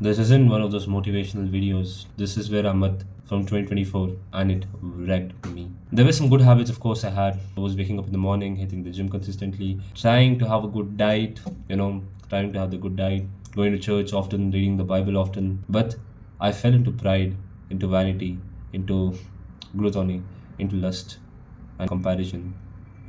This isn't one of those motivational videos. This is where I'm at from 2024 and it wrecked me. There were some good habits, of course, I had. I was waking up in the morning, hitting the gym consistently, trying to have a good diet, trying to have the good diet, going to church often, reading the Bible often. But I fell into pride, into vanity, into gluttony, into lust and comparison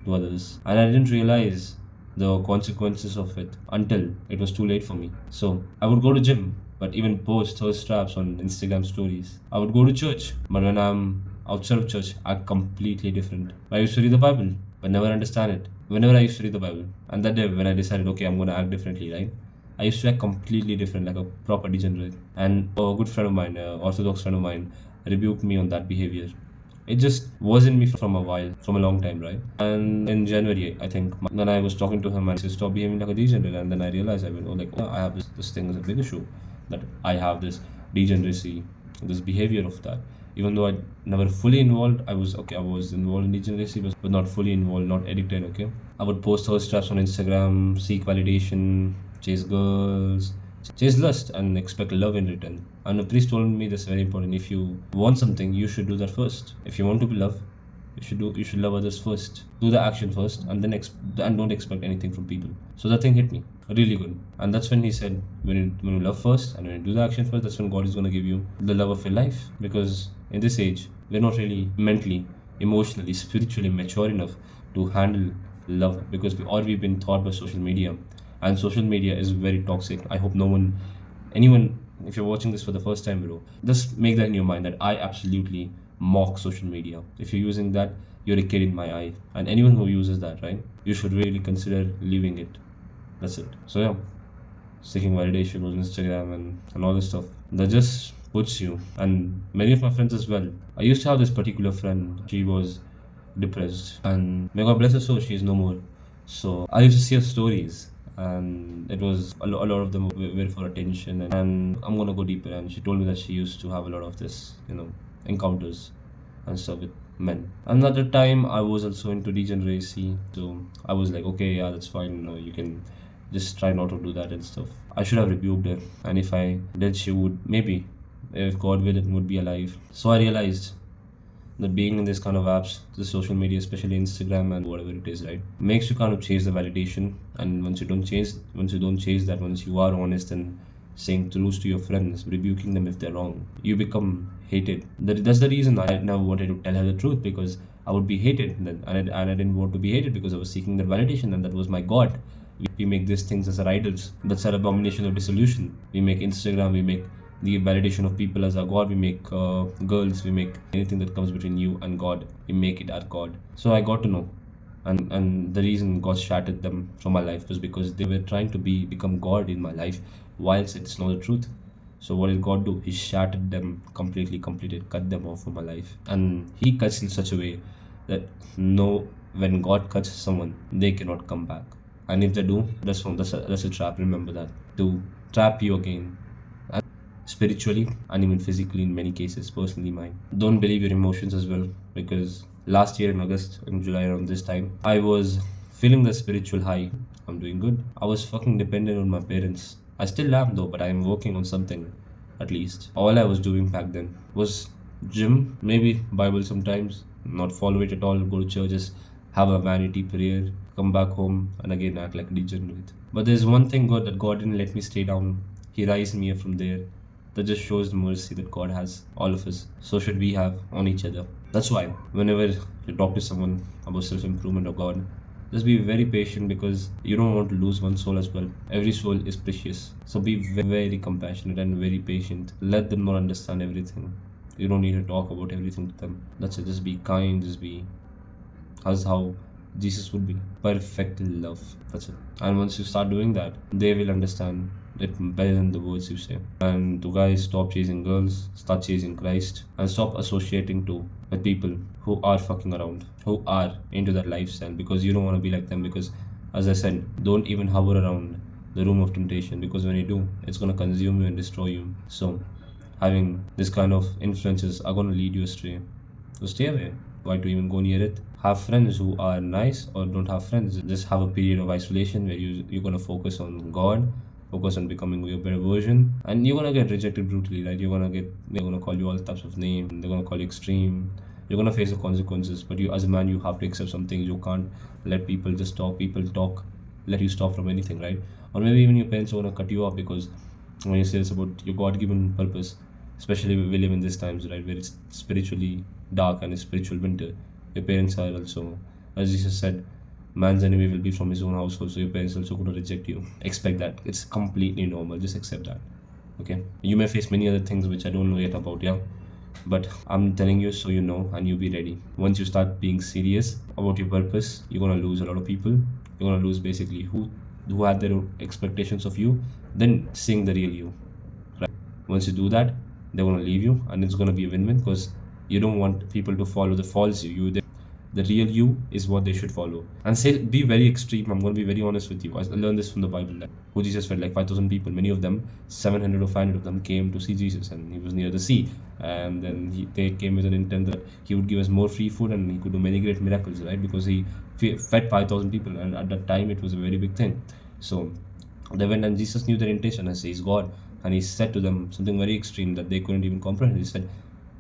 to others. And I didn't realize the consequences of it until it was too late for me. So I would go to gym, but even post thirst traps on Instagram stories. I would go to church, but when I'm outside of church, act completely different. I used to read the Bible, but never understand it. Whenever I used to read the Bible, and that day when I decided, okay, I'm gonna act differently, right? I used to act completely different, like a proper degenerate. And a good friend of mine, Orthodox friend of mine, rebuked me on that behavior. It just wasn't me from a while, from a long time, right? And in January, I think, when I was talking to him, I said, stop behaving like a degenerate. And then I realized, I went, oh, like, oh, I have this thing is a big issue, that I have this degeneracy, this behavior of that. Even though I never fully involved, I was involved in degeneracy, but not fully involved, not addicted, okay? I would post thirst traps on Instagram, seek validation, chase girls, chase lust, and expect love in return. And a priest told me this very important. If you want something, you should do that first. If you want to be loved, you should love others first. Do the action first, and then and don't expect anything from people. So that thing hit me really good, and that's when he said, when you love first and when you do the action first, that's when God is gonna give you the love of your life. Because in this age, we're not really mentally, emotionally, spiritually mature enough to handle love, because we've been taught by social media, and social media is very toxic. I hope anyone, if you're watching this for the first time, bro, just make that in your mind that I absolutely mock social media. If you're using that, you're a kid in my eye. And anyone who uses that, right, you should really consider leaving it. That's it. So yeah, seeking validation on Instagram and all this stuff, that just puts you, and many of my friends as well. I used to have this particular friend. She was depressed, and may God bless her soul, she is no more. So I used to see her stories, and it was a lot of them were for attention. And I'm gonna go deeper. And she told me that she used to have a lot of this, encounters and stuff with men. Another time, I was also into degeneracy, so I was like, okay, yeah, that's fine. You can just try not to do that and stuff. I should have rebuked her, and if I did, she would maybe, if God will, it would be alive. So I realized that being in this kind of apps, the social media, especially Instagram and whatever it is, right, makes you kind of chase the validation. And once you don't chase that, once you are honest and saying truths to your friends, rebuking them if they're wrong, you become hated. That's the reason I never wanted to tell her the truth, because I would be hated then, and I didn't want to be hated, because I was seeking that validation, and that was my God. We make these things as our idols. That's our abomination of dissolution. We make Instagram, we make the validation of people as our God. We make girls, we make anything that comes between you and God, we make it our God. So I got to know, and the reason God shattered them from my life was because they were trying to become God in my life, whilst it's not the truth. So what did God do? He shattered them completely, cut them off from my life. And He cuts in such a way that no, when God cuts someone, they cannot come back. And if they do, that's a trap. Remember that, to trap you again, spiritually and even physically in many cases. Personally mine, don't believe your emotions as well, because last year in August, in July, around this time, I was feeling the spiritual high. I'm doing good. I was fucking dependent on my parents. I still am though, but I am working on something. At least all I was doing back then was gym, maybe Bible sometimes, not follow it at all, go to churches, have a vanity prayer, come back home and again act like a degenerate. But there's one thing good, that God didn't let me stay down. He raised me up from there. That just shows the mercy that God has all of us. So should we have on each other. That's why whenever you talk to someone about self-improvement or God, just be very patient, because you don't want to lose one soul as well. Every soul is precious. So be very compassionate and very patient. Let them not understand everything. You don't need to talk about everything to them. That's it. Just be kind. Just be as how Jesus would be. Perfect love. That's it. And once you start doing that, they will understand it better than the words you say. And to guys, stop chasing girls, start chasing Christ, and stop associating with people who are fucking around, who are into that lifestyle, because you don't want to be like them. Because as I said, don't even hover around the room of temptation, because when you do, it's gonna consume you and destroy you. So having this kind of influences are gonna lead you astray. So stay away. Why to even go near it? Have friends who are nice, or don't have friends. Just have a period of isolation where you're gonna focus on God, focus on becoming your better version, and you're gonna get rejected brutally, right? They're gonna call you all types of names, they're gonna call you extreme, you're gonna face the consequences. But you, as a man, you have to accept some things. You can't let people talk, let you stop from anything, right? Or maybe even your parents are gonna cut you off because when you say it's about your God-given purpose, especially we live in these times, right, where it's spiritually dark and it's spiritual winter. Your parents are also, as Jesus said, man's enemy will be from his own household. So your parents also going to reject you. Expect that. It's completely normal. Just accept that. Okay. You may face many other things which I don't know yet about. Yeah. But I'm telling you so you know and you be ready. Once you start being serious about your purpose, you're gonna lose a lot of people. You're gonna lose basically who had their own expectations of you, then seeing the real you. Right? Once you do that, they're gonna leave you and it's gonna be a win-win because you don't want people to follow the false you. The real you is what they should follow. And say be very extreme. I'm going to be very honest with you. I learned this from the Bible. That who Jesus fed like 5,000 people. Many of them, 700 or 500 of them, came to see Jesus, and he was near the sea. And then they came with an intent that he would give us more free food and he could do many great miracles, right? Because he fed 5,000 people, and at that time it was a very big thing. So they went, and Jesus knew their intention as he's God, and he said to them something very extreme that they couldn't even comprehend. He said,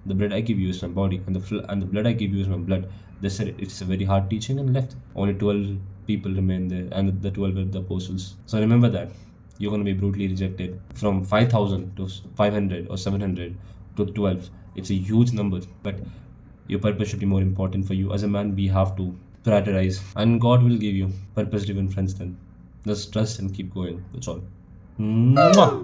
"The bread I give you is my body, and the blood I give you is my blood." They said it's a very hard teaching and left. Only 12 people remained there, and the 12 were the apostles. So remember that you're going to be brutally rejected from 5,000 to 500 or 700 to 12. It's a huge number, but your purpose should be more important for you. As a man, we have to prioritize, and God will give you purpose-driven friends. Then just trust and keep going. That's all. Mwah!